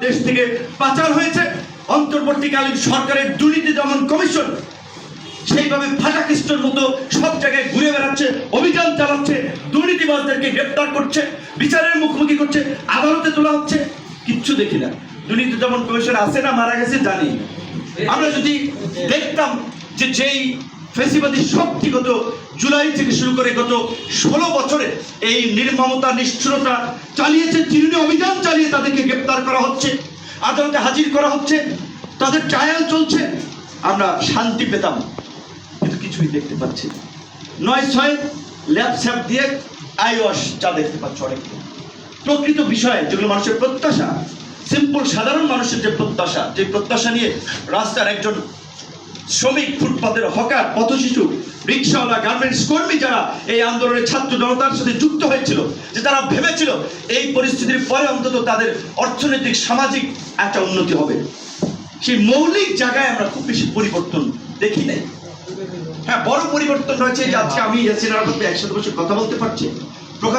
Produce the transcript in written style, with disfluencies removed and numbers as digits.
দেশ থেকে পাচার হয়েছে। অন্তর্বর্তীকালীন সরকারের দুর্নীতি দমন কমিশন সেইভাবে ফাটাকৃষ্ণের মতো সব জায়গায় ঘুরে বেড়াচ্ছে, অভিযান চালাচ্ছে, দুর্নীতিবাজদেরকে গ্রেপ্তার করছে, বিচারের মুখোমুখি করছে, আদালতে তোলা হচ্ছে, কিচ্ছু দেখি না। দুর্নীতি দমন কমিশন আছে না মারা গেছে জানি। আমরা যদি দেখতাম যে যেই ফেসিবাদী শক্তি গত জুলাই থেকে শুরু করে গত 16 বছরে এই নির্মমতা নিষ্ঠুরতা চালিয়েছে, চিরুনি অভিযান চালিয়ে তাদেরকে গ্রেপ্তার করা হচ্ছে, আদালতে হাজির করা হচ্ছে, তাদের ট্রায়াল চলছে, আমরা শান্তি পেতাম। কিন্তু কিছুই দেখতে পাচ্ছি না। 9/6 ল্যাপস্যাপ দিয়ে আইওয়াশ যা দেখতে পাচ্ছ অনেক। প্রকৃত বিষয় যেগুলো মানুষের প্রত্যাশা, সিম্পল সাধারণ মানুষের যে প্রত্যাশা নিয়ে রাস্তার একজন শ্রমিক, ফুটপাতের হকার, পথশিশু, রিক্সাওয়ালা, গার্মেন্টস কর্মী যারা এই আন্দোলনের ছাত্র জনতার সাথে যুক্ত হয়েছিল, যে তারা ভেবেছিল এই পরিস্থিতির পরে অন্তত তাদের অর্থনৈতিক সামাজিক একটা উন্নতি হবে, সেই মৌলিক জায়গায় আমরা খুব বেশি পরিবর্তন দেখি নাই। হ্যাঁ, বড় পরিবর্তন রয়েছে যে আজকে আমি ইয়াসিন আরাফাত একসাথে বসে কথা বলতে পারছি,